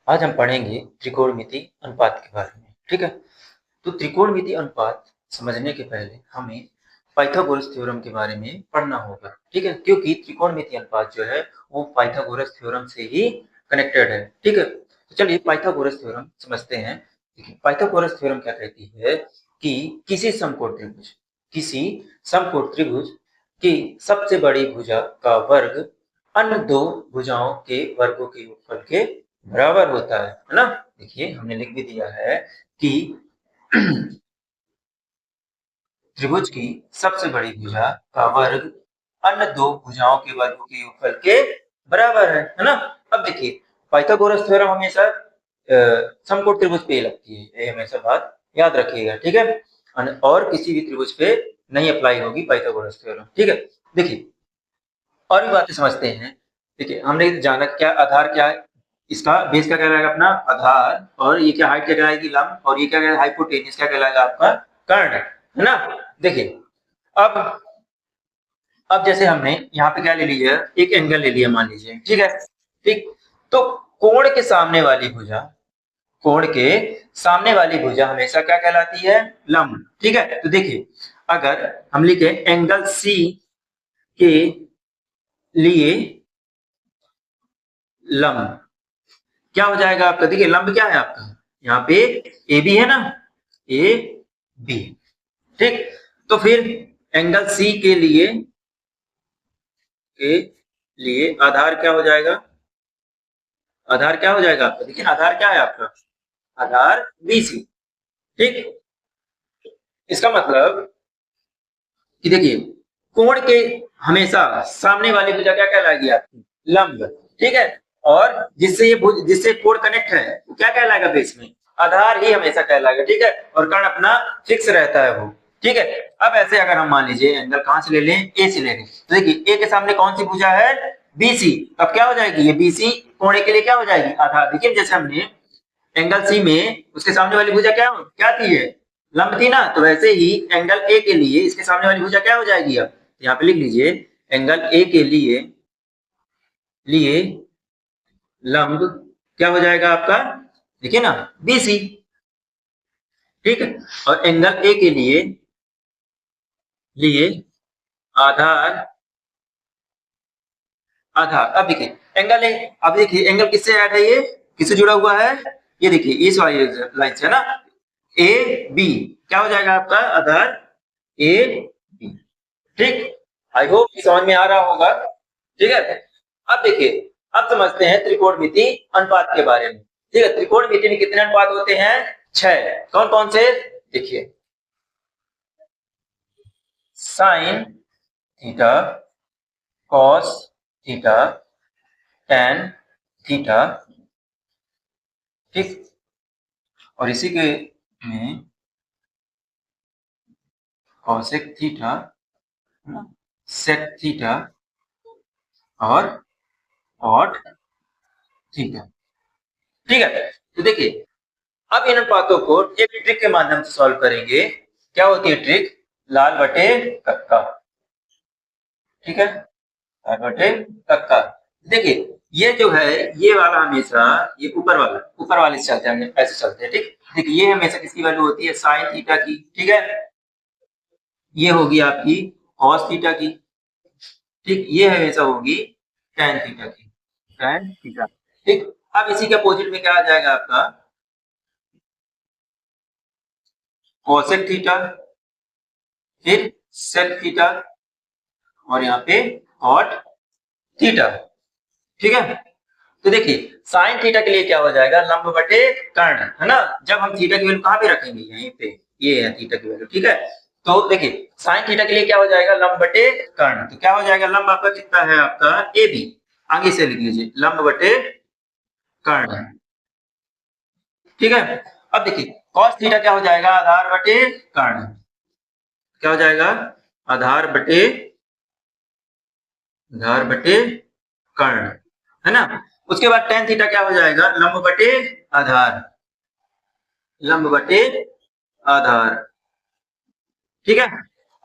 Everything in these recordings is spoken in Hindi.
आज हम पढ़ेंगे त्रिकोणमिति अनुपात के बारे में। ठीक है, तो त्रिकोणमिति अनुपात समझने के पहले हमें पाइथागोरस थ्योरम के बारे में पढ़ना होगा। ठीक है, क्योंकि त्रिकोणमिति अनुपात जो है वो पाइथागोरस थ्योरम से ही कनेक्टेड है। ठीक है, तो चलिए पाइथागोरस थ्योरम समझते हैं। देखिए पाइथागोरस थ्योरम क्या कहती है कि किसी समकोण त्रिभुज की सबसे बड़ी भुजा का वर्ग अन्य दो भुजाओं के वर्गों के योगफल के बराबर होता है ना। देखिए हमने लिख भी दिया है कि त्रिभुज की सबसे बड़ी भुजा का वर्ग अन्य दो भुजाओं के वर्गों के योगफल के बराबर है ना। अब देखिए पाइथागोरस थ्योरम हमेशा समकोण त्रिभुज पे लगती है, ये हमेशा बात याद रखिएगा। ठीक है, और किसी भी त्रिभुज पे नहीं अप्लाई होगी पाइथागोरस थ्योरम। ठीक है, देखिए और भी बातें समझते हैं। देखिए हमने जाना क्या आधार क्या है, इसका बेस क्या कहलाएगा अपना आधार, और ये क्या हाइट क्या कहलाएगी लंब, और ये क्या कहलाएगा हाइपोटेन्यूज क्या कहलाएगा आपका कर्ण, है ना। देखिए अब जैसे हमने यहाँ पे क्या ले लिया, एक एंगल ले लिया मान लीजिए। ठीक है, ठीक, तो कोण के सामने वाली भुजा, कोण के सामने वाली भुजा हमेशा क्या कहलाती है लंब। ठीक है, तो देखिए अगर हम लिखे एंगल सी के लिए लंब क्या हो जाएगा आपका, देखिए लंब क्या है आपका यहाँ पे ए बी है ना, ए बी। ठीक, तो फिर एंगल सी के लिए आधार क्या हो जाएगा, आधार क्या हो जाएगा आपका, देखिए आधार क्या है आपका आधार बी सी। ठीक, इसका मतलब कि देखिए कोण के हमेशा सामने वाली भुजा क्या कहलाएगी आपकी लंब। ठीक है, और जिससे कोण कनेक्ट है वो क्या कहलाएगा बेस में आधार ही हमेशा कहलाएगा। ठीक है, और कर्ण अपना फिक्स रहता है वो। ठीक है, अब ऐसे अगर हम मान लीजिए एंगल कहां से ले लें, ए से ले लें, तो देखिए ए के सामने कौन सी भुजा है बीसी, अब क्या हो जाएगी ये बीसी कोण के लिए क्या हो जाएगी आधार। देखिए जैसे हमने एंगल सी में उसके सामने वाली भुजा क्या क्या थी है लंब थी ना, तो वैसे ही एंगल ए के लिए इसके सामने वाली भुजा क्या हो जाएगी। अब यहाँ पे लिख लीजिए एंगल ए के लिए लंब क्या हो जाएगा आपका, देखिए ना बीसी। ठीक है, और एंगल ए के लिए आधार आधार। अब देखिए एंगल ए, अब देखिए एंगल किससे ऐड है, ये किससे जुड़ा हुआ है, ये देखिए इस वाली लाइन से है ना, ए बी क्या हो जाएगा आपका आधार ए बी। ठीक, आई होप समझ में आ रहा होगा। ठीक है, अब देखिए अब समझते हैं त्रिकोणमिति अनुपात के बारे में। ठीक है, त्रिकोणमिति में कितने अनुपात होते हैं, छह। कौन कौन से, देखिए sine theta, cos theta, tan theta. ठीक, और इसी के में कॉसेक थीटा, सेक थीटा और कॉट थीटा। ठीक है, तो देखिए अब इन अनुपातों को एक ट्रिक के माध्यम से सॉल्व करेंगे। क्या होती है ट्रिक, लाल बटे कक्का। ठीक है, लाल बटे कक्का। देखिए ये जो है ये वाला हमेशा ये ऊपर वाले से चलते हैं, ऐसे चलते हैं। ठीक, देखिए ये हमेशा किसकी वैल्यू होती है साइन थीटा की। ठीक है, ये होगी आपकी कॉस थीटा की। ठीक, ये हमेशा होगी टेन थीटा की, टेन थीटा। ठीक, अब इसी के अपोजिट में क्या आ जाएगा आपका कोसेक थीटा, फिर सेक थीटा, और यहाँ पे कॉट थीटा। ठीक है, तो देखिए साइन थीटा के लिए क्या हो जाएगा लंब बटे कर्ण, है ना। जब हम थीटा की वैल्यू कहाँ पे रखेंगे, यहीं पे, ये है थीटा की वैल्यू। ठीक है, तो देखिए साइन थीटा के लिए क्या हो जाएगा लंब बटे कर्ण, तो क्या हो जाएगा लंब आपका कितना है आपका ए बी, आगे से लिख लीजिए लंब बटे कर्ण। ठीक है, अब देखिए cos थीटा क्या हो जाएगा आधार बटे कर्ण, क्या हो जाएगा आधार बटे कर्ण, है ना। उसके बाद टेन थीटा क्या हो जाएगा लंब बटे आधार, लंब बटे आधार। ठीक है,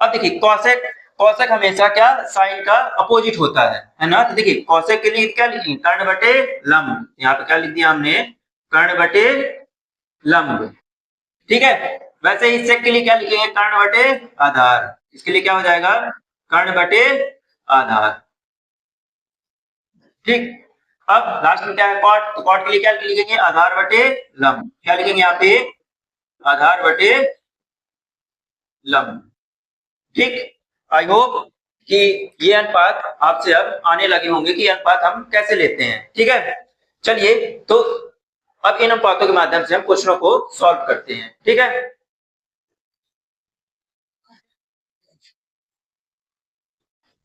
अब देखिए कौशिक, कौशिक हमेशा क्या साइन का अपोजिट होता है ना। तो देखिए कौशिक के लिए क्या लिखिए कर्ण बटे लंब, यहाँ पे क्या लिख दिया हमने कर्ण बटे लंब। ठीक है, वैसे ही सेक के लिए क्या लिखेंगे, कर्ण बटे आधार। इसके लिए क्या हो जाएगा, कर्ण बटे आधार। ठीक, अब लास्ट में क्या है, कॉट, तो कॉट के लिए क्या लिखेंगे, आधार बटे लंब। क्या लिखेंगे यहाँ पे, आधार बटे लंब। ठीक, आई होप कि ये अनुपात आपसे अब आने लगे होंगे कि अनुपात हम कैसे लेते हैं। ठीक है, चलिए तो अब इन अनुपातों के माध्यम से हम क्वेश्चनों को सॉल्व करते हैं। ठीक है,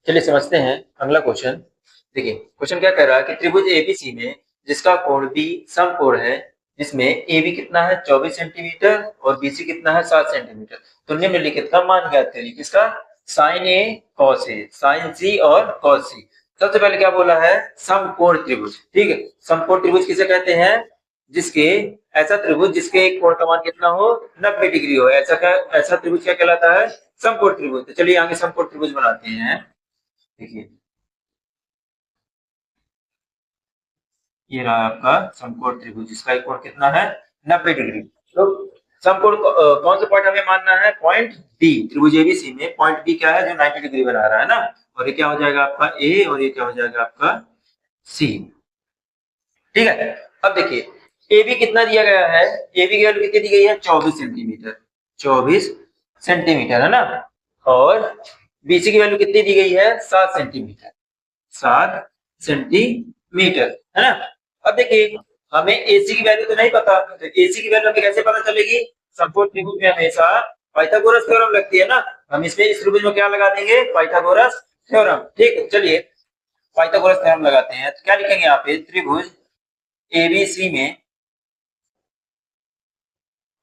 चलिए समझते हैं अगला क्वेश्चन। देखिए क्वेश्चन क्या कह रहा है कि त्रिभुज एबीसी में जिसका कोण बी समकोण है, जिसमें ए बी कितना है 24 सेंटीमीटर और बीसी कितना है 7 सेंटीमीटर, तो निम्नलिखित का मान ज्ञात करिए। किसका, sign A cos A, sign सी और कॉस सी। सबसे पहले क्या बोला है, समकोण त्रिभुज। ठीक है, समकोण त्रिभुज किसे कहते हैं, जिसके, ऐसा त्रिभुज जिसके एक कोण का मान कितना हो 90 डिग्री हो, ऐसा त्रिभुज क्या कहलाता है, समकोण त्रिभुज। तो चलिए आगे समकोण त्रिभुज बनाते हैं। देखिए ये रहा आपका समकोण त्रिभुज, जिसका एक कोण कितना है 90 डिग्री। तो समकोण कौन सा पॉइंट हमें मानना है, पॉइंट डी। त्रिभुज एबीसी में पॉइंट डी क्या है, जो 90 डिग्री बना रहा है ना, और ये क्या हो जाएगा आपका ए, और ये क्या हो जाएगा आपका सी। ठीक है, अब देखिए ए बी कितना दिया गया है, ए बी की वैल्यू कितनी दी गई है 24 सेंटीमीटर, 24 सेंटीमीटर है ना, और बीसी की वैल्यू कितनी दी गई है 7 सेंटीमीटर, 7 सेंटीमीटर है ना। अब देखिए हमें एसी की वैल्यू तो नहीं पता, तो एसी की वैल्यू हमें कैसे पता चलेगी, समकोण त्रिभुज में हमेशा पाइथागोरस थ्योरम लगती है ना, हम इसमें इस त्रिभुज में क्या लगा देंगे, पाइथागोरस थ्योरम। ठीक, चलिए पाइथागोरस थ्योरम लगाते हैं। तो क्या लिखेंगे यहाँ पे, त्रिभुज एबीसी में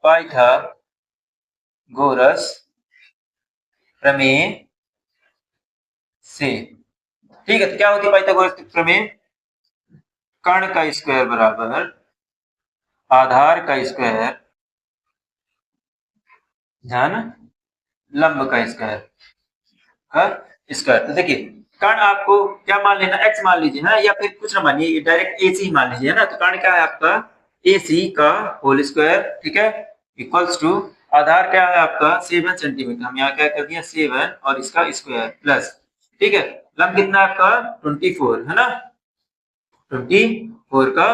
पाइथागोरस प्रमेय से। ठीक है, तो क्या होती है पाइथागोरस प्रमेय, कर्ण का स्क्वायर बराबर आधार का स्क्वायर धन लंब का स्क्वायर का स्क्वायर। तो देखिए कर्ण आपको क्या मान लेना, x मान लीजिए है, या फिर कुछ ना मानिए, डायरेक्ट ac मान लीजिए है ना। तो कर्ण क्या है आपका ac का होल स्क्वायर, ठीक है, इक्वल्स टू आधार क्या है आपका 7 सेंटीमीटर, हम यहाँ क्या कर दिया 7 और इसका स्क्वायर प्लस, ठीक है, लंब कितना है आपका 24 है ना, 24 का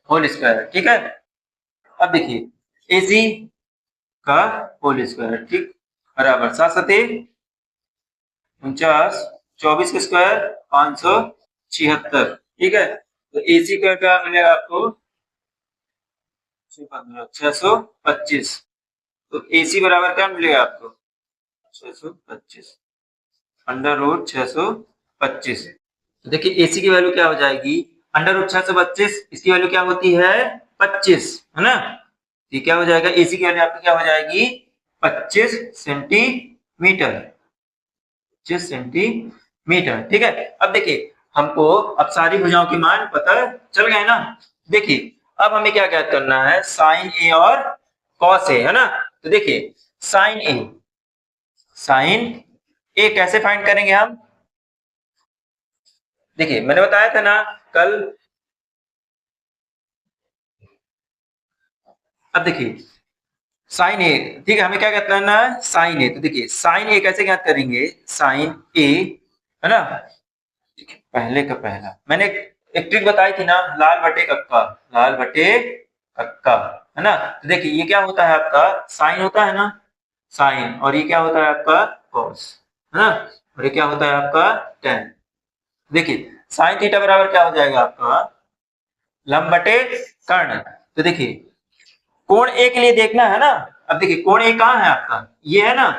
होल स्क्वायर। ठीक है, अब देखिए ac का होल स्क्वायर, ठीक, बराबर 7×7 = 49, 24 का स्क्वायर 576। ठीक है, तो AC का क्या मिलेगा आपको 625। तो AC बराबर क्या मिलेगा आपको 625 √625। तो देखिए AC की वैल्यू क्या हो जाएगी, √625, इसकी वैल्यू क्या होती है 25 है ना। ये क्या हो जाएगा, AC की वैल्यू आपकी क्या हो जाएगी 25 सेंटीमीटर, 25 सेंटीमीटर। ठीक है, अब देखिए हमको अब सारी भुजाओं के मान पता चल गए ना। देखिए अब हमें क्या ज्ञात करना है, साइन ए और कॉस ए है ना। तो देखिए साइन ए, साइन ए कैसे फाइंड करेंगे हम, देखिए मैंने बताया था ना कल। अब देखिए साइन ए, ठीक है, हमें क्या ज्ञात करना है साइन ए। तो देखिए साइन ए कैसे ज्ञात करेंगे, साइन ए है ना, ठीक है, पहले का पहला मैंने एक ट्रिक बताई थी ना, लाल बटे कक्का, लाल बटे कक्का है ना। तो देखिए ये क्या होता है आपका साइन होता है ना, साइन, और ये क्या होता है आपका कॉस है ना, और ये क्या होता है आपका टेन। देखिए साइन थीटा बराबर क्या हो जाएगा आपका लंब बटे कर्ण। तो देखिए कोण ए के लिए देखना है ना, अब देखिए कोण ए कहाँ है आपका, ये है ना,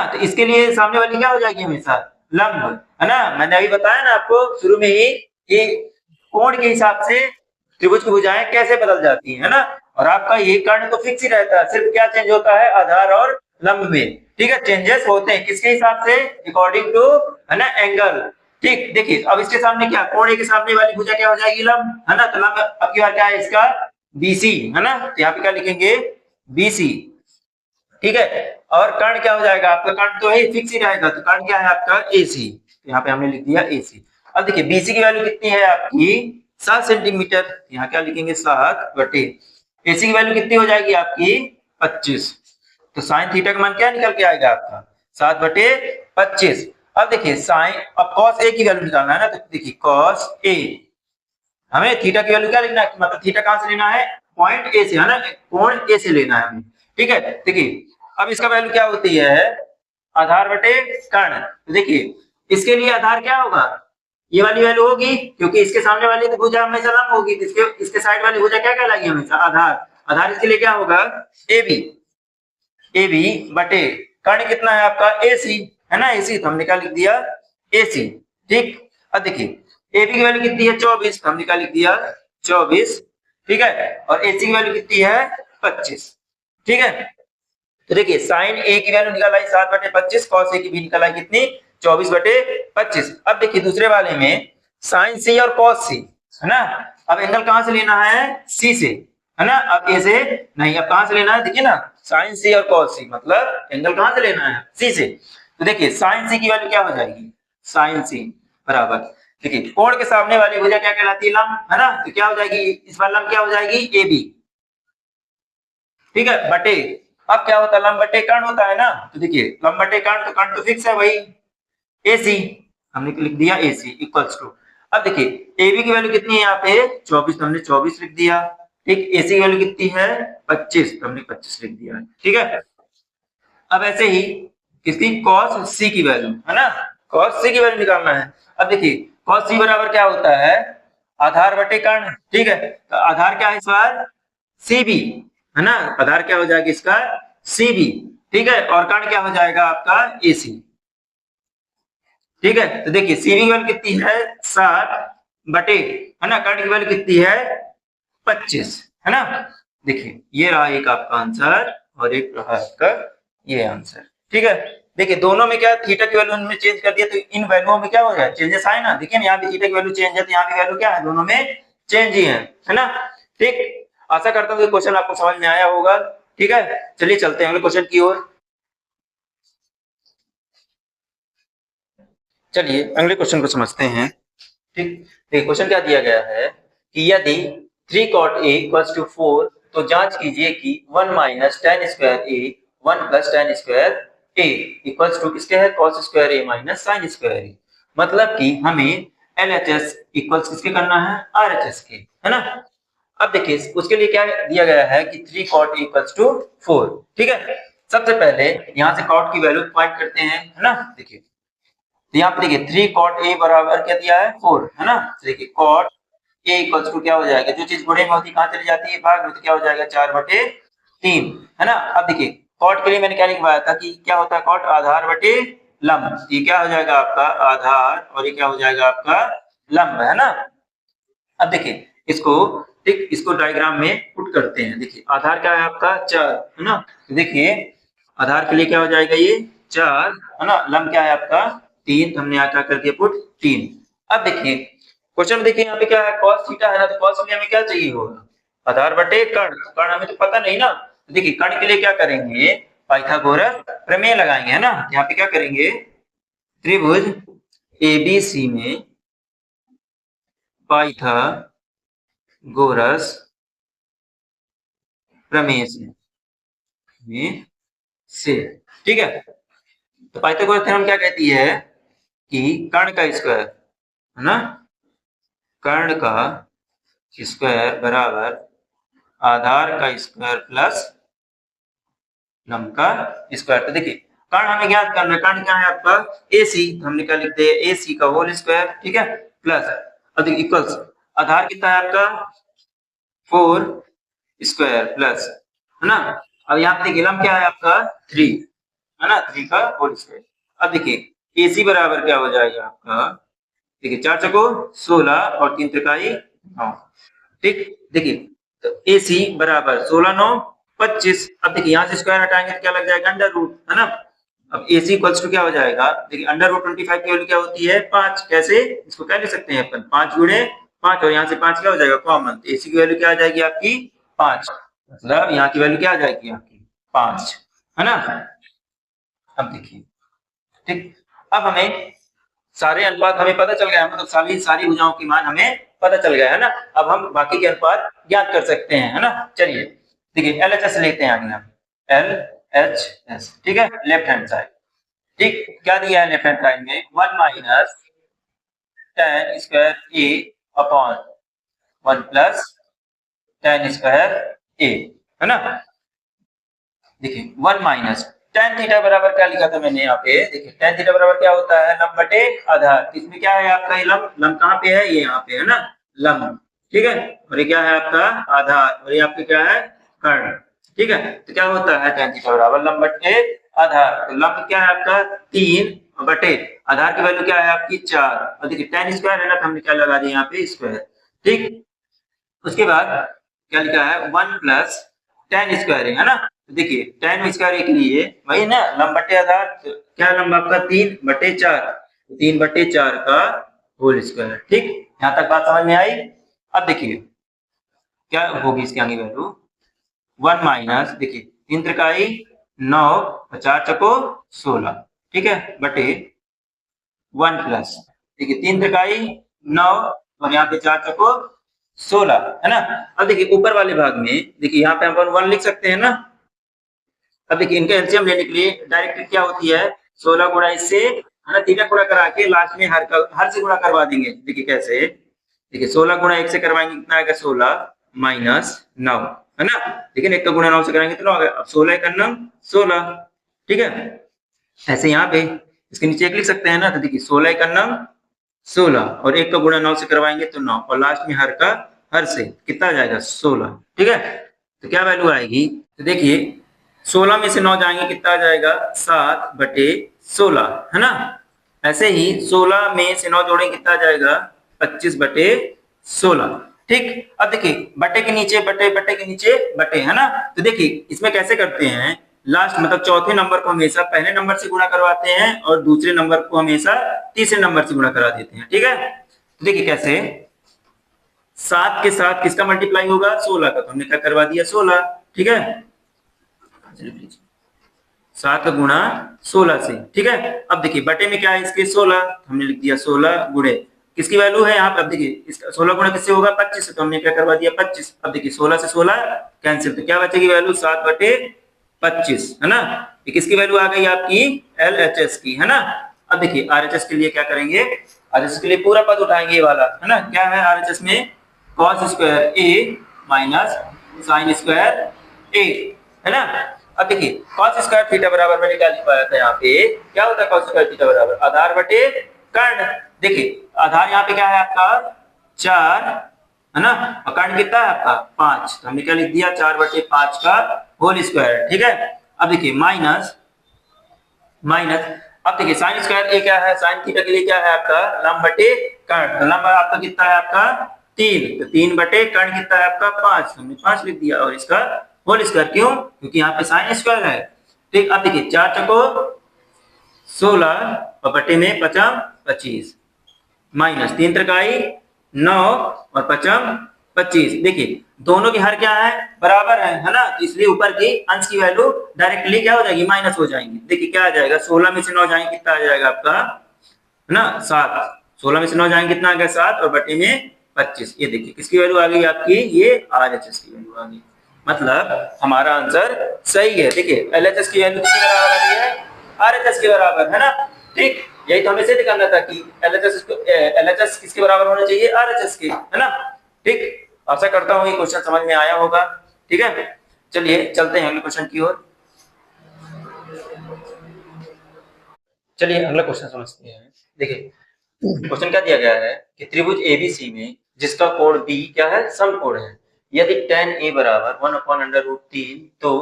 तो इसके लिए सामने वाली क्या हो जाएगी हमेशा लंब है ना। मैंने अभी बताया ना आपको शुरू में ही कि कोण के हिसाब से त्रिभुज की भुजाएं कैसे बदल जाती है ना, और आपका ये कर्ण तो फिक्स ही रहता है, सिर्फ क्या चेंज होता है आधार और लंब में। ठीक है, चेंजेस होते हैं किसके हिसाब से, अकॉर्डिंग टू है ना एंगल। ठीक, देखिए अब इसके सामने क्या, कोण ए के सामने वाली भुजा क्या हो जाएगी लंब है ना, तो लंब अब की बार क्या है इसका BC है ना, तो यहाँ पे क्या लिखेंगे BC। ठीक है, और कर्ण क्या हो जाएगा आपका, कर्ण तो है फिक्स ही रहेगा, तो कर्ण क्या है आपका AC, तो यहाँ पे हमने लिख दिया AC। अब देखिए BC की वैल्यू कितनी है आपकी 7 सेंटीमीटर। यहाँ क्या लिखेंगे 7 बटे एसी की वैल्यू कितनी हो जाएगी आपकी 25। तो साइन थीटा का मान क्या निकल के आएगा आपका 7 बटे 25। अब देखिए साइन अब कॉस ए की वैल्यू निकालना है ना, तो देखिए कॉस ए हमें थीटा की वैल्यू क्या लिखना है, मतलब थीटा कहां से लेना है पॉइंट ए से, है ना, कोण ए से लेना है हमें। ठीक है, देखिए अब इसका वैल्यू क्या होती है आधार बटे कर्ण। तो देखिए इसके लिए आधार क्या होगा ये वाली वैल्यू होगी, क्योंकि इसके सामने वाली तो भुजा हमेशा लंब होगी, तो इसके साइड वाली भुजा क्या कहलाएगी हमेशा आधार। आधार इसके लिए क्या होगा ए बी, ए बी बटे कर्ण कितना है आपका ए सी, है ना, एसी तो हमने क्या लिख दिया ए सी। ठीक, अब देखिए ए बी की वैल्यू कितनी है 24, तो हमने क्या लिख दिया 24। ठीक है, और ए सी की वैल्यू कितनी है 25। ठीक है, तो देखिए साइन ए की वैल्यू निकल आई 7 बटे 25, कॉस ए की भी निकल आई कितनी 24 बटे 25। अब देखिए दूसरे वाले में साइन सी और कॉस सी, है ना, अब एंगल कहां से लेना है सी से, है ना, अब ए से नहीं, अब कहां से लेना है देखिए ना साइन सी और कॉस सी, मतलब एंगल कहां से लेना है सी से। तो देखिए साइन सी की वैल्यू क्या हो जाएगी साइन सी बराबर, देखिए कोण के सामने वाली भुजा क्या कहलाती है लंब, है ना, तो क्या हो जाएगी इस बार लंब क्या हो जाएगी ए बी। ठीक है, बटे अब क्या होता है लंब बटे कर्ण होता है ना, तो देखिए लंब बटे कर्ण, तो कर्ण तो फिक्स है वही AC, हमने लिख दिया AC इक्वल्स टू। अब देखिए AB की वैल्यू कितनी है यहाँ पे 24, तो हमने 24 लिख दिया। ठीक, AC की वैल्यू कितनी है 25, तो हमने 25 लिख दिया। ठीक है, अब ऐसे ही किसकी cos C की वैल्यू, है ना, cos C की वैल्यू निकालना है। अब देखिए cos C बराबर क्या होता है आधार बटे कर्ण। ठीक है, तो आधार क्या है इस बार CB, है ना, आधार क्या हो जाएगा इसका CB। ठीक है, और कर्ण क्या हो जाएगा आपका AC। ठीक है, तो देखिए सीबी की वैल्यू कितनी है 7 बटे, है ना, कर्ण की वैल्यू कितनी है 25, है ना। देखिए ये रहा एक आपका आंसर और एक रहा आपका ये आंसर। ठीक है, देखिए दोनों में क्या थीटा की वैल्यू हमने चेंज कर दिया, तो इन वैल्यूओं में क्या हो गया चेंजेस आए ना, देखिए यहाँ भी थीटा की वैल्यू चेंज है, तो यहाँ की वैल्यू क्या है दोनों में चेंज ही है ना। ठीक, आशा करता हूँ क्वेश्चन आपको समझ में आया होगा। ठीक है, चलिए चलते हैं अगले क्वेश्चन की ओर। चलिए अगले क्वेश्चन को समझते हैं। ठीक, देखिए क्वेश्चन क्या दिया गया है कि यदि 3 cot a इक्वल्स टू 4, तो जांच कीजिए कि 1 minus tan square a 1 plus tan square a equals to किसके है cos square a minus sin square a। मतलब कि हमें LHS इक्वल्स किसके करना है RHS के, है ना। अब देखिए उसके लिए क्या दिया गया है कि 3 cot a इक्वल्स टू 4। ठीक है, सबसे पहले यहाँ से cot की वैल्यू फाइंड करते हैं, है ना। देखिए तो यहाँ पे देखिए 3 cot a बराबर क्या दिया है 4, है ना। तो देखिए cot a इक्वल्स टू क्या हो जाएगा, जो चीज गुणे में होती कहाँ चली जाती है भाग में, तो क्या हो जाएगा 4 बटे 3, है ना। अब देखिए cot के लिए मैंने क्या लिखवाया था कि क्या होता है cot आधार बटे लंब, ये क्या हो जाएगा आपका आधार और ये क्या हो जाएगा आपका लंब, है ना। अब देखिए इसको ठीक इसको डायग्राम में पुट करते हैं। देखिए आधार क्या है आपका 4, है ना, तो देखिए आधार के लिए क्या हो जाएगा ये 4, है ना, लंब क्या है आपका 3, तो हमने यहाँ क्या कर दिया पुट 3। अब देखिए क्वेश्चन में देखिए यहाँ पे क्या है cos थीटा है ना, तो cos के लिए हमें क्या चाहिए होगा आधार बटे कर्ण, कर्ण हमें तो पता नहीं ना। तो देखिए कर्ण के लिए क्या करेंगे पाइथागोरस प्रमेय लगाएंगे, है ना। यहाँ पे क्या करेंगे त्रिभुज ABC में पाइथागोरस प्रमेय से। ठीक है, तो पाइथागोरस थ्योरम क्या कहती है कि कर्ण का स्क्वायर, है ना, कर्ण का स्क्वायर बराबर आधार का स्क्वायर प्लस लंब का स्क्वायर। तो देखिए कर्ण हमें ज्ञात करना है, कर्ण क्या है आपका AC, हमने क्या लिखते हैं AC का होल स्क्वायर। ठीक है, प्लस अब देखिए इक्वल्स आधार कितना है आपका 4 स्क्वायर प्लस, है ना। अब यहाँ पे देखिए लंब क्या है आपका 3, है ना, 3 का होल स्क्वायर। अब देखिए AC बराबर क्या हो जाएगा आपका, देखिए 4 चौको 16 और 3 त्रिकाई 9। ठीक, देखिए तो AC बराबर 16 9 25। अब देखिए यहाँ से स्क्वायर हटाएंगे तो क्या लग जाएगा अंडर रूट, है ना। अब AC इक्वल्स टू क्या हो जाएगा, देखिए अंडर रूट 25 की वैल्यू क्या होती है 5, कैसे इसको क्या लिख सकते हैं अपन 5 गुणे 5, और यहाँ से 5 क्या हो जाएगा कॉमन, तो AC की वैल्यू क्या आ जाएगी आपकी 5, मतलब यहाँ की वैल्यू क्या आ जाएगी आपकी 5, है ना। अब देखिए ठीक, अब हमें सारे अनुपात हमें पता चल गया, मतलब सारी भुजाओं की मान हमें पता चल गया है ना। अब हम बाकी के अनुपात ज्ञात कर सकते हैं, है ना। चलिए देखिए LHS लेते हैं आगे हम, LHS, ठीक है, लेफ्ट हैंड साइड। ठीक, क्या दिया है लेफ्ट हैंड साइड में, 1 माइनस tan स्क्वायर ए अपॉन 1 प्लस tan स्क्वायर ए, है ना। देखिए 1 माइनस tan थीटा बराबर क्या लिखा था मैंने यहाँ पे, देखिए tan थीटा बराबर क्या होता है, लंब बटे आधार। इसमें क्या है आपका, ये लंब कहाँ पे है, ये यहाँ पे है ना, लंब, ठीक है। और ये क्या है आपका आधार, और ये आपके क्या है कर्ण, ठीक है। तो क्या होता है tan थीटा बराबर लंब बटे आधार। तो लंब क्या है आपका 3 बटे आधार की वैल्यू क्या है आपकी 4, और देखिए tan स्क्वायर है ना, तो हमने क्या लगा दिया यहाँ पे स्क्वायर, ठीक। उसके बाद क्या लिखा है 1 प्लस tan स्क्वायर है ना। तो देखिए tan स्क्वायर के लिए वही ना लंब बटे आधार, तो क्या लंब आपका 3 बटे 4, 3 बटे 4 का होल स्क्वायर, ठीक। यहाँ तक बात समझ में आई। अब देखिए क्या होगी इसके आगे वैल्यू, 1 माइनस देखिए 3 त्रिकाई 9 और 4 चको 16, ठीक है, बटे 1 प्लस देखिए 3 त्रिकाई 9 और यहाँ पे 4 चको 16, है ना। अब देखिए ऊपर वाले भाग में देखिए यहाँ पे हम 1 लिख सकते हैं ना। अब देखिए इनके एलसीएम लेने के लिए डायरेक्ट क्या होती है, 16 गुणा इससे, है ना, थीटा गुणा करा के लास्ट में हर से गुणा करवा देंगे। देखिए कैसे, देखिए 16 गुणा 1 से करवाएंगे कितना आएगा 16 माइनस 9, है ना। लेकिन 1 का गुणा 9 से करेंगे तो 9 आ गया। अब 16 का नम 16, ठीक है। ऐसे यहाँ पे इसके नीचे 1 लिख सकते हैं ना, तो देखिए 16 का नम 16 और 1 का गुणा 9 से करवाएंगे तो 9, और लास्ट में हर से कितना आ जाएगा 16, ठीक है। तो क्या वैल्यू आएगी, तो देखिए 16 में से 9 जाएंगे कितना आ जाएगा 7 बटे 16, है ना। ऐसे ही 16 में से 9 जोड़ेंगे कितना आ जाएगा 25 बटे 16, ठीक। अब देखिए बटे के नीचे बटे, बटे के नीचे बटे, है ना। तो देखिए इसमें कैसे करते हैं, लास्ट मतलब चौथे नंबर को हमेशा पहले नंबर से गुणा करवाते हैं और दूसरे नंबर को हमेशा तीसरे नंबर से गुणा करा देते हैं, ठीक है। तो देखिए कैसे, 7 के साथ किसका मल्टीप्लाई होगा 16 का, तो हमने क्या करवा दिया 16, ठीक है। 7 का गुणा 16 से, ठीक है। अब देखिए बटे में क्या है इसके 16, हमने लिख दिया 16 गुणे किसकी वैल्यू है यहाँ पे, अब देखिए इसका 16 गुणा किससे होगा 25 से, तो हमने क्या करवा दिया 25। अब देखिए 16 से 16 कैंसिल, तो क्या बचेगी वैल्यू 7 बटे 25, है ना। ये किसकी वैल्यू आ गई आपकी LHS की, है ना। अब देखिए RHS के लिए क्या करेंगे, RHS के लिए पूरा पद उठाएंगे ये वाला, है ना। क्या है RHS में cos square A minus sin square A, है ना। अब देखिए cos स्क्वायर थीटा बराबर मैंने क्या लिख पाया था यहाँ पे, क्या होता है cos स्क्वायर थीटा बराबर आधार बटे कर्ण। देखिए आधार यहाँ पे क्या है आपका 4, है ना, और कर्ण कितना है आपका 5, तो हमने क्या लिख दिया 4 बटे 5 का होल स्क्वायर, ठीक है। अब देखिए माइनस माइनस, अब देखिए साइन स्क्वायर ए क्या है, साइन थीटा के लिए क्या है आपका लंब बटे कर्ण, तो लंब आपका कितना है आपका 3, तो 3 बटे कर्ण कितना है आपका 5, हमने 5 लिख दिया, और इसका होल स्क्वायर क्यों, क्योंकि यहाँ पे साइन स्क्वायर है, ठीक। अब देखिए 4 चको 16 और बटे में 5 25 माइनस 3 त्रिकाई 9 और 5 25, देखिए दोनों की हर क्या है बराबर है ना, इसलिए ऊपर की अंश की वैल्यू डायरेक्टली क्या हो जाएगी माइनस हो जाएंगी। देखिए क्या आ जाएगा 16 में से 9 जाएंगे कितना आ जाएगा आपका, है ना 7, 16 में से 9 जाएंगे कितना आ गया 7 और बटे में 25, ये देखिए किसकी वैल्यू आ गई आपकी, ये RHS की वैल्यू आ गई, मतलब हमारा आंसर सही है। देखिए LHS की वैल्यू किसके बराबर आ गई है, RHS के बराबर, है ना, ठीक। यही तो हमें सिद्ध करना था कि LHS किसके बराबर होना चाहिए RHS के, है ना, ठीक। आशा करता हूँ ये क्वेश्चन समझ में आया होगा, ठीक है। चलिए चलते हैं अगले क्वेश्चन की ओर। चलिए अगला क्वेश्चन समझते हैं। देखिए क्वेश्चन क्या दिया गया है कि त्रिभुज ABC में जिसका कोण B क्या है समकोण है, यदि tan A बराबर 1/√3 तो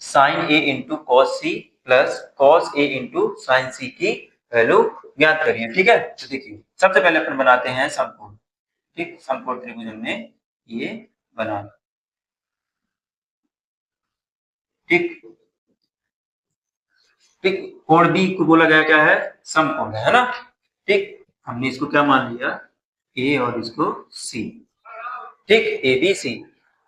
sin A into cos C plus cos A into sin C की वैल्यू ज्ञात करिए, ठीक है। तो देखिए सबसे पहले अपन बनाते हैं समकोण, ठीक, समकोण त्रिभुज हमने ये बना, ठीक ठीक। कोण B को बोला गया क्या है समकोण है ना, ठीक। हमने इसको क्या मान लिया A और इसको C, ठीक, ABC।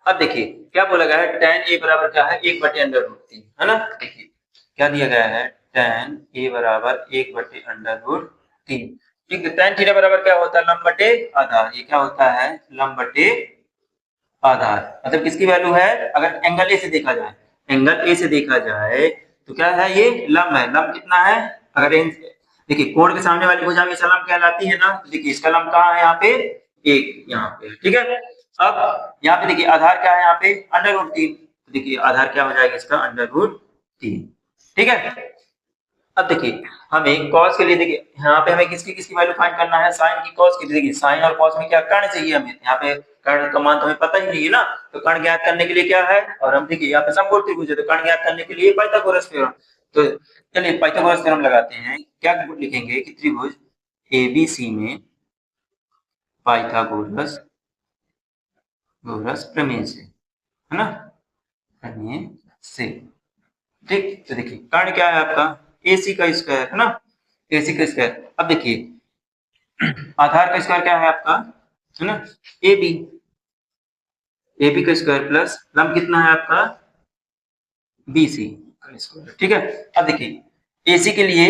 अब देखिए क्या बोला गया है tan A बराबर क्या है 1/√3, है ना। देखिए क्या दिया गया है tan A बराबर 1/√3, ठीक है, tan थीटा बराबर क्या होता है, लंब बटे आधार। ये क्या होता है, लंब बटे आधार। मतलब किसकी वैल्यू है, अगर एंगल ए से देखा जाए, एंगल ए से देखा जाए तो क्या है, ये लंब है। लंब कितना है, अगर देखिए कोण के सामने वाली भुजा हमेशा लंब कहलाती है ना, तो देखिए इसका लंब कहाँ है, यहाँ पे एक, यहाँ पे, ठीक है। अब यहाँ पे देखिए आधार क्या है, यहाँ पे √3, तो देखिए आधार क्या हो जाएगा इसका, √3, ठीक है। अब देखिए हमें कॉस के लिए, देखिए यहाँ पे हमें किसकी किसकी वैल्यू फाइंड करना है, साइन की कॉस की। देखिए साइन और कॉस में क्या कर्ण चाहिए हमें, यहाँ पे कर्ण का मान तो हमें पता ही नहीं है ना, तो कर्ण ज्ञात करने के लिए क्या है, और हम देखिए यहाँ पे समकोण त्रिभुज है, तो कर्ण ज्ञात करने के लिए पाइथागोरस थ्योरम। तो चलिए पाइथागोरस थ्योरम लगाते हैं। क्या लिखेंगे कि त्रिभुज एबीसी में पाइथागोरस प्रमेय से, है ना, प्रमेय से, ठीक। तो देखिए कर्ण क्या है आपका, AC का स्क्वायर, है ना, AC का स्क्वायर। अब देखिए आधार का स्क्वायर क्या है आपका, है ना, AB, AB का स्क्वायर प्लस लंब कितना है आपका, BC का स्क्वायर, ठीक है। अब देखिए AC के लिए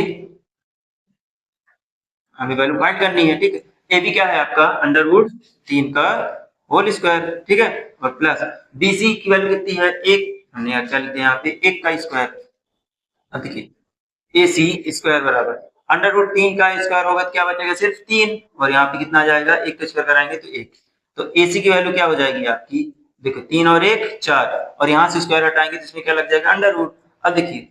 हमें वैल्यू फाइंड करनी है, ठीक है। AB क्या है आपका, √3 का होल स्क्वायर, ठीक है, और प्लस BC की वैल्यू कितनी है, 1, हमने क्या लिखते हैं यहाँ पे, 1 का स्क्वायर। अब देखिए AC स्क्वायर बराबर √3 का स्क्वायर होगा तो क्या बचेगा, सिर्फ 3, और यहाँ पे कितना आ जाएगा, 1 का स्क्वायर कराएंगे तो 1। तो AC की वैल्यू क्या हो जाएगी आपकी, देखो 3 और 1 4, और यहाँ से स्क्वायर हटाएंगे तो इसमें क्या लग जाएगा, √। अब देखिए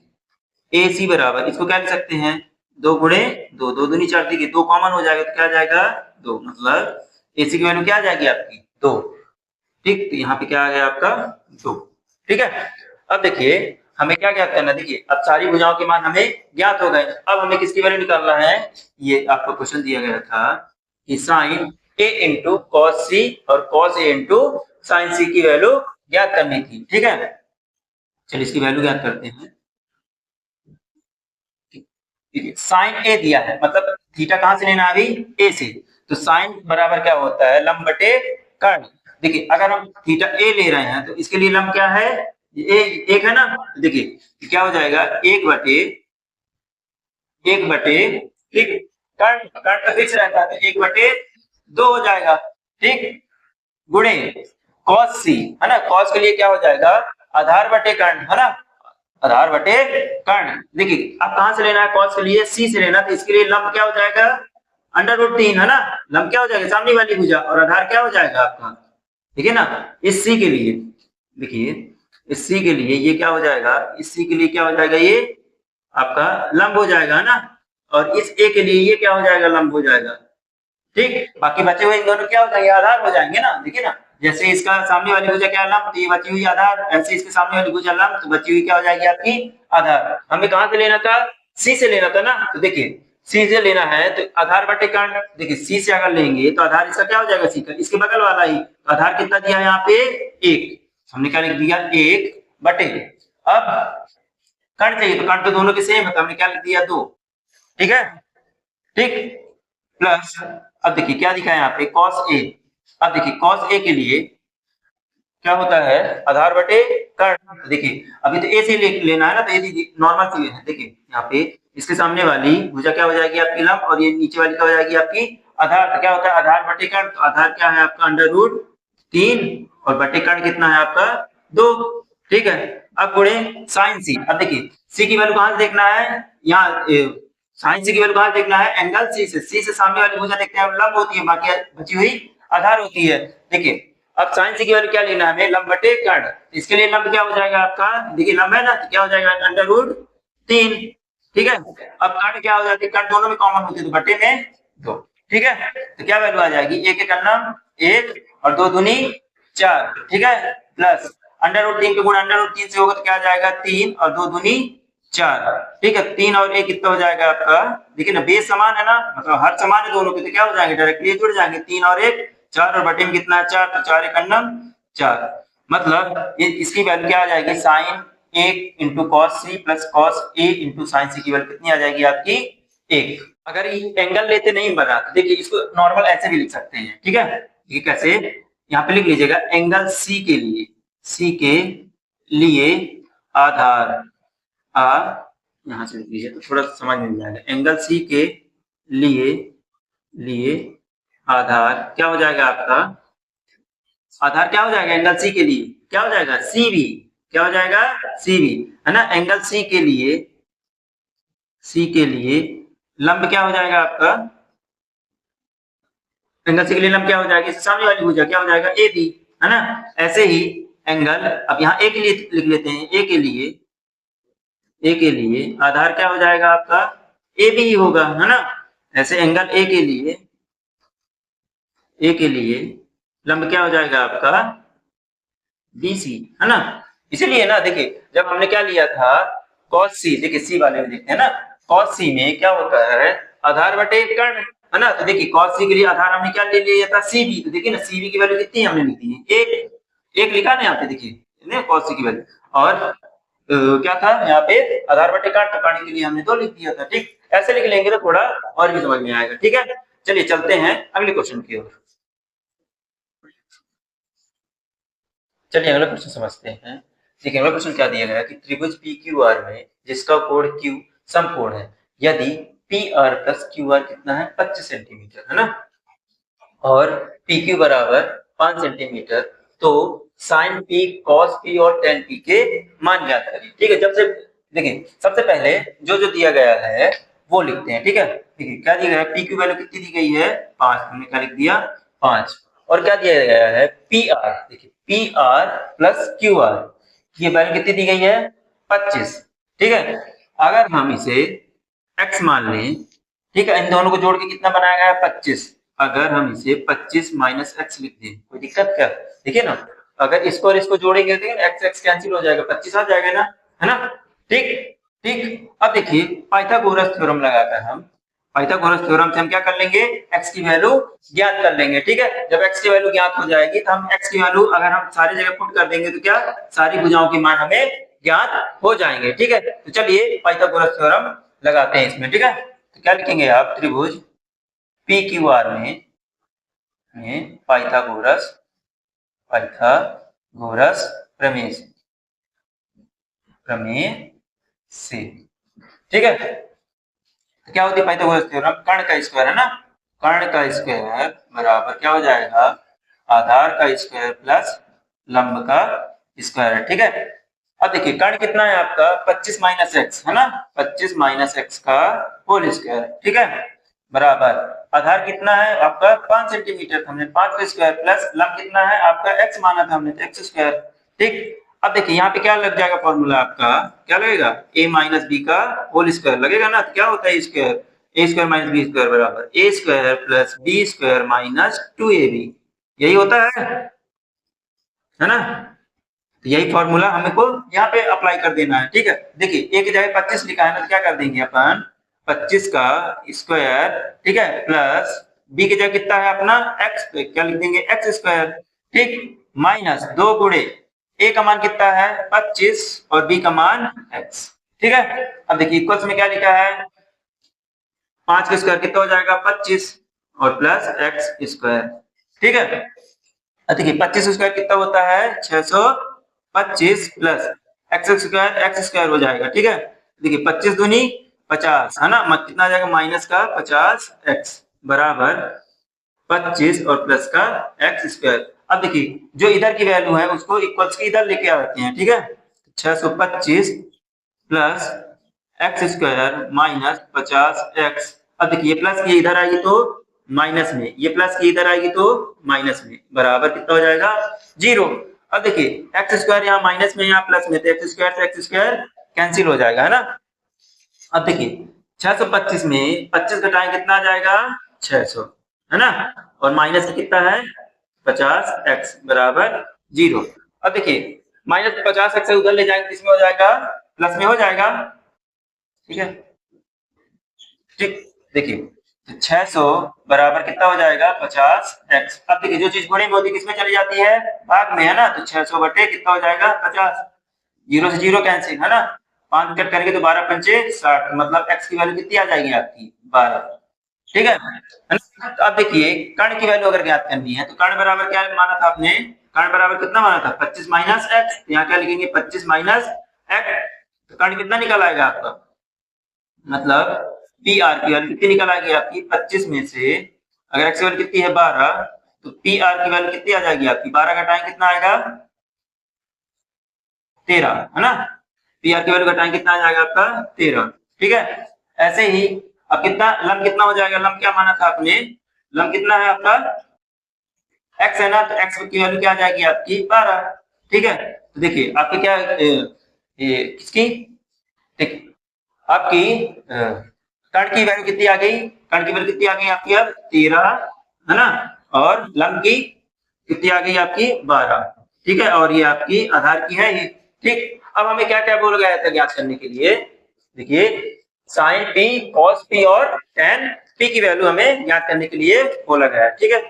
AC बराबर, इसको क्या लिख सकते हैं, 2 गुणे 2, 2 दूनी 4, देखिए 2 कॉमन हो जाएगा तो क्या आ जाएगा, 2, मतलब AC की वैल्यू क्या आ जाएगी आपकी, 2, ठीक। तो यहाँ पे क्या आ गया आपका, 2, ठीक है। अब देखिए हमें क्या ज्ञात करना है, देखिए अब सारी भुजाओं के मान हमें ज्ञात हो गए। अब हमें किसकी वैल्यू निकालना है, ये आपको क्वेश्चन दिया गया था कि sine A into cos C और cos A into sine C की वैल्यू ज्ञात करनी थी, ठीक है। चलिए इसकी वैल्यू ज्ञात करते हैं। साइन A दिया है, मतलब थीटा कहां से लेना है अभी, A से, तो साइन बराबर क्या होता है, लंब बटे कर्ण। देखिए अगर हम थीटा A ले रहे हैं तो इसके लिए लंब क्या है, ये एक है ना, देखिए क्या हो जाएगा, 1 बटे, ठीक, कर्ण कर्ण तो फिक्स रहता है तो 1/2 हो जाएगा, ठीक, गुणे कॉस C, है ना, कॉस के लिए क्या हो जाएगा, आधार बटे कर्ण, है ना, आधार बटे कर्ण। देखिए अब कहां से लेना है, कॉस के लिए C से लेना, तो इसके लिए लंब क्या हो जाएगा, √3, है ना, लंब क्या हो जाएगा, सामने वाली भुजा, और आधार क्या हो जाएगा आपका, ठीक है ना। इस C के लिए देखिए, इस C के लिए ये क्या हो जाएगा, इस C के लिए क्या हो जाएगा, ये आपका लंब हो जाएगा ना, और इस A के लिए ये क्या हो जाएगा, लंब हो जाएगा, ठीक। बाकी बचे हुए इन दोनों क्या हो जाएंगे, आधार हो जाएंगे ना, देखिए ना, जैसे इसका सामने वाली भुजा क्या लंब, तो ये बची हुई आधार, ऐसे इसके सामने वाली भुजा लंब, तो बची हुई क्या हो जाएगी आपकी, आधार। हमें कहां से लेना था, C से लेना था ना, तो देखिए C से लेना है तो आधार बटे कर्ण, देखिए C से अगर लेंगे तो आधार इसका क्या हो जाएगा, C का, इसके बगल वाला ही, तो आधार कितना दिया है यहाँ पे, 1, हमने क्या लिख दिया, 1 बटे, अब कर्ण चाहिए तो कर्ण तो दोनों के सेम है, तो हमने क्या लिख दिया, 2, ठीक है, ठीक, प्लस अब देखिए क्या दिखा है यहाँ पे, cos A। अब देखिए cos A के लिए क्या होता है, आधार बटे कर्ण। देखिए अभी तो A से लेना है ना, तो ये नॉर्मल चीज है, देखिए यहाँ पे इसके सामने वाली भुजा क्या हो जाएगी आपकी लंब, और ये नीचे वाली क्या हो जाएगी आपकी आधार। तो क्या होता है, आधार बटे कर्ण, तो आधार क्या है आपका, √3, और बटे कर्ण कितना है आपका, 2, ठीक है। अब गुणे साइन C। अब देखिए C की वैल्यू कहां से देखना है, यहाँ साइन C की वैल्यू कहां से देखना है, एंगल C से सामने वाली भुजा देखते हैं, लंब होती है, बाकी बची हुई आधार होती है। देखिए अब साइन C की वैल्यू क्या लेना है हमें, लंब बटे कर्ण, इसके लिए लंब क्या हो जाएगा आपका, देखिए लंब है ना, तो क्या हो जाएगा, √3, ठीक है। अब कर्ण क्या हो जाती है, कर्ण दोनों में कॉमन होती है, तो बटे में 2, ठीक है। तो क्या वैल्यू आ जाएगी, 1 एक अन्नम 1 और 2 दूनी 4, ठीक है, प्लस √3 के गुणा √3 से होगा तो क्या आ जाएगा, 3 और 2 दूनी 4, ठीक है, 3 और 1 कितना हो जाएगा आपका, देखिए ना बेस समान है ना, मतलब हर समान है दोनों के, तो क्या हो जाएंगे, डायरेक्टली जुड़ जाएंगे, 3 और 1 4, और बटे में कितना है 4, तो 4 एक अन्नम 4, मतलब इसकी वैल्यू क्या आ जाएगी, sine 1 into cos C plus cos A into sine C की वैल्यू कितनी आ जाएगी आपकी, 1। अगर ये एंगल लेते नहीं बना तो देखिए इसको नॉर्मल ऐसे भी लिख सकते हैं, ठीक है। ये कैसे, यहाँ पे लिख लीजिएगा, एंगल C के लिए, C के लिए आधार आ, यहाँ से लिख लीजिए तो थोड़ा समझ मिल जाएगा, एंगल C के लिए लिए आधार क्या हो जाएगा आपका, आधार क्या हो जाएगा एंगल सी के लिए, क्या हो जाएगा सी बी, क्या हो जाएगा सी बी, है ना। एंगल सी के लिए, सी के लिए लंब क्या हो जाएगा आपका, एंगल सी के लिए लंब क्या हो जाएगा, इससे सामने वाली भुजा क्या हो जाएगा ए बी, है ना। ऐसे ही एंगल, अब यहाँ ए के लिए लिख लेते हैं, ए के लिए, ए के लिए आधार क्या हो जाएगा आपका ए बी ही होगा, है ना। ऐसे एंगल ए के लिए, ए के लिए लंब क्या हो जाएगा आपका बीसी, है ना। इसीलिए ना देखिए, जब हमने क्या लिया था cos सी, देखिए सी वाले में देखते हैं ना, cos सी में क्या होता है आधार बटे कर्ण, है ना। तो देखिए cos सी के लिए आधार हमने क्या ले लिया था सीबी, तो देखिए ना सीबी की वैल्यू कितनी हमने लिख दी है एक, एक लिखा ना यहाँ पे देखिए cos सी की वैल्यू, और क्या था यहाँ पे आधार बटे कर्ण, कर्ण के लिए हमने 2 लिख दिया था, ठीक। ऐसे लिख लेंगे तो थोड़ा और भी समझ में आएगा, ठीक है। चलिए चलते हैं अगले क्वेश्चन की ओर। चलिए अगला क्वेश्चन समझते हैं। देखिए अगला क्वेश्चन क्या दिया गया है कि त्रिभुज पी क्यू आर में जिसका कोण क्यू समकोण है, यदि P R plus Q R कितना है 25 सेंटीमीटर, है ना, और पी क्यू बराबर 5 सेंटीमीटर, तो साइन पी कॉस पी और टेन पी के मान ज्ञात करिए, ठीक है। जब से देखिए सबसे पहले जो जो दिया गया है वो लिखते हैं, ठीक है। देखिए क्या दिया गया है, पी क्यू वैल्यू कितनी दी गई है 5, हमने क्या लिख दिया 5, और क्या दिया गया है पी आर, देखिए P R plus Q R, ये वैल्यू कितनी दी गई है 25, ठीक है। अगर हम इसे x मान लें, ठीक है, इन दोनों को जोड़ के कितना बनाया गया है 25, अगर हम इसे 25 माइनस एक्स लिख दें कोई दिक्कत क्या, देखिए ना, अगर इसको और इसको जोड़ेंगे तो एक्स एक्स कैंसिल हो जाएगा, 25 आ जाएगा ना, है ना, ठीक। ठीक, अब देखिए पाइथागोरस थ्योरम लगाकर हम, पाइथागोरस थ्योरम से हम क्या कर लेंगे x की वैल्यू ज्ञात कर लेंगे, ठीक है। जब x की वैल्यू ज्ञात हो जाएगी तो हम x की वैल्यू अगर हम सारी जगह पुट कर देंगे तो क्या सारी भुजाओं के मान हमें ज्ञात हो जाएंगे, ठीक है। तो चलिए पाइथागोरस थ्योरम लगाते हैं इसमें, ठीक है। तो क्या लिखेंगे आप त्रिभुज पी क्यू आर में पाइथागोरस, पाइथागोरस प्रमेय से, प्रमेय से, ठीक है। तो क्या होती है पाइथागोरस थ्योरम, कर्ण का स्क्वायर, है ना, कर्ण का स्क्वायर बराबर क्या हो जाएगा आधार का स्क्वायर प्लस लंब का स्क्वायर, ठीक है। अब देखिए कर्ण कितना है आपका 25 माइनस एक्स, है ना, 25 माइनस एक्स का होल स्क्वायर, ठीक है, बराबर आधार कितना है आपका 5 सेंटीमीटर, हमने 5 का स्क्वायर प्लस लंब कितना है आपका एक्स माना था हमने तो एक्स स्क्वायर, ठीक। अब देखिए यहाँ पे क्या लग जाएगा फॉर्मूला आपका, क्या लगेगा a माइनस बी का होल स्क्वायर लगेगा ना, तो क्या होता है square A square minus B square बराबर A square plus B square minus 2ab, यही होता है ना। तो यही फॉर्मूला हमको यहाँ पे अप्लाई कर देना है, ठीक है। देखिए a की जगह 25 लिखा है ना, तो क्या कर देंगे अपन 25 का स्क्वायर, ठीक है, प्लस b की जगह कितना है अपना x, तो क्या लिख देंगे x स्क्वायर, ठीक, माइनस 2 गुणे a का मान कितना है 25 और b का मान x, ठीक है। अब देखिए इक्वल्स में क्या लिखा है 5 का स्क्वायर कितना हो जाएगा 25 और प्लस एक्स स्क्वायर, ठीक है। देखिए 25 स्क्वायर कितना होता है 625 प्लस एक्स स्क्वायर हो जाएगा, ठीक है। देखिए 25 दूनी 50, है ना, मत कितना आ जाएगा माइनस का 50 एक्स बराबर 25 और प्लस का एक्स स्क्वायर। अब देखिए जो इधर की वैल्यू है उसको इक्वल्स के इधर लेके आते हैं, ठीक है। 625 plus x square minus 50 x, अब देखिए ये प्लस की इधर आएगी तो माइनस में, ये प्लस की इधर आएगी तो माइनस में, बराबर कितना हो जाएगा 0। अब देखिए एक्स स्क्वायर यहाँ माइनस में यहाँ प्लस में, तो एक्स स्क्वायर से एक्स स्क्वायर कैंसिल हो जाएगा, है ना। अब देखिए 625 में 25 घटाएं कितना आ जाएगा 600, है ना, और माइनस कितना है 50 एक्स बराबर 0। अब देखिए माइनस 50 एक्स उधर ले जाएंगे किसमें हो जाएगा प्लस में हो जाएगा, ठीक है, ठीक। देखिए 600 बराबर कितना हो जाएगा 50 एक्स। अब देखिए जो चीज गुणे में होती है किसमें चली जाती है भाग में, है ना, तो 600 बटे कितना हो जाएगा 50, 0 से 0 कैंसिल, है ना, 5 कट करेंगे तो 12 पंचे 60, मतलब एक्स की वैल्यू कितनी आ जाएगी आपकी 12, ठीक है ना? तो अब देखिए कर्ण की वैल्यू अगर ज्ञात करनी है तो कर्ण बराबर क्या माना था आपने, कर्ण बराबर कितना माना था 25 माइनस एक्स, यहाँ क्या लिखेंगे 25 माइनस एक्स, तो कर्ण कितना निकल आएगा आपका, मतलब पी आर की वैल्यू कितनी निकल आएगी आपकी 25 में से अगर एक्स की वैल्यू कितनी है 12, तो पी आर की वैल्यू कितनी आ जाएगी आपकी, 12 घटाएं कितना आएगा 13, है ना। पी आर की वैल्यू घटाएं कितना आ जाएगा आपका 13, ठीक है। ऐसे ही अब कितना लम कितना हो जाएगा, लम क्या माना था आपने, लम कितना है आपका एक्स है ना, तो एक्स की वैल्यू क्या आ जाएगी आपकी 12, ठीक है। तो देखिए आपके क्या किसकी, देखिए आपकी कर्ण की वैल्यू कितनी आ गई, कर्ण की वैल्यू कितनी आ गई आपकी अब 13, है ना। और लंब की कितनी आ गई आपकी 12, ठीक है। और ये आपकी आधार की है ये, ठीक। अब हमें क्या क्या बोला गया था ज्ञात करने के लिए, देखिए साइन पी कॉस पी और टेन पी की वैल्यू हमें ज्ञात करने के लिए बोला गया है, ठीक है।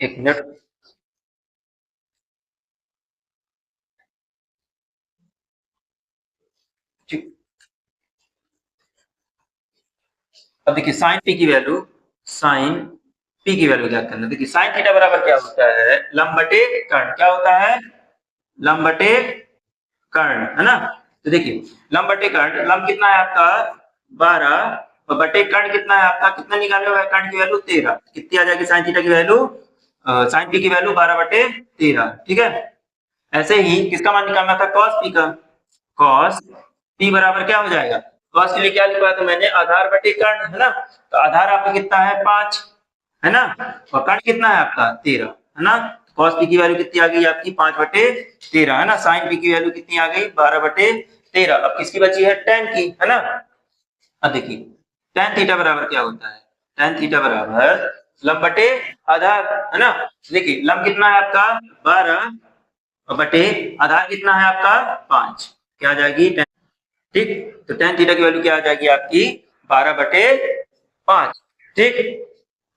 एक मिनट, ठीक। अब देखिए साइन पी की वैल्यू, साइन पी की वैल्यू ज्ञात करना। देखिए साइन थीटा बराबर क्या होता है, लंब बटे कर्ण, क्या होता है लंब बटे कर्ण, है ना। तो देखिए लंब बटे कर्ण, लंब कितना है आपका 12 और बटे कर्ण कितना है आपका, कितना निकाले हुआ है कर्ण की वैल्यू 13, कितनी आ जाएगी साइन थीटा की वैल्यू, साइन पी की वैल्यू 12/13, ठीक है। ऐसे ही किसका मान निकालना था, कॉस पी का, कॉस पी बराबर क्या हो जाएगा, कॉस के लिए क्या लिखा था मैंने, आधार बटे कर्ण, है ना। तो आधार आपका कितना है 5, है ना, और कर्ण कितना है आपका 13, है ना। कॉस पी की वैल्यू कितनी आ गई आपकी 5/13, है ना। साइन पी की वैल्यू कितनी आ गई 12/13। अब किसकी बची है टेन की, है ना। अब देखिए टेन थीटा बराबर क्या होता है, टेन थीटा बराबर लंब बटे आधार, है ना। देखिए लंब कितना है आपका 12 और बटे आधार कितना है आपका 5, क्या आ जाएगी 10, ठीक। तो टेन थीटा की वैल्यू क्या आ जाएगी आपकी 12/5, ठीक।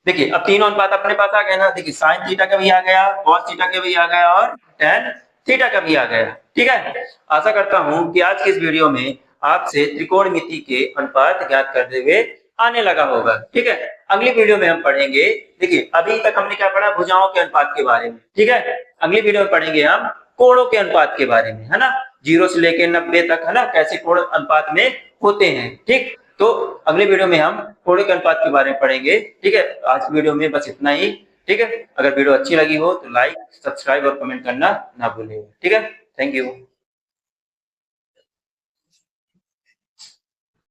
देखिए अब तीनों अनुपात अपने पास आ गए ना, देखिए साइन थीटा का भी आ गया, कॉस थीटा का भी आ गया और टेन थीटा का भी आ गया, ठीक है। आशा करता हूं कि आज की इस वीडियो में आपसे त्रिकोणमिति के अनुपात ज्ञात करते हुए आने लगा होगा, ठीक है। अगली वीडियो में हम पढ़ेंगे, देखिए अभी तक हमने क्या पढ़ा, भुजाओं के अनुपात के बारे में, ठीक है। अगली वीडियो में पढ़ेंगे हम कोणों के अनुपात के बारे में, है ना, 0 से लेकर 90 तक, है ना, कैसे कोण अनुपात में होते हैं, ठीक। तो अगले वीडियो में हम कोणों के अनुपात के बारे में पढ़ेंगे, ठीक है। आज की वीडियो में बस इतना ही, ठीक है। अगर वीडियो अच्छी लगी हो तो लाइक सब्सक्राइब और कमेंट करना ना भूलिए, ठीक है। Thank you.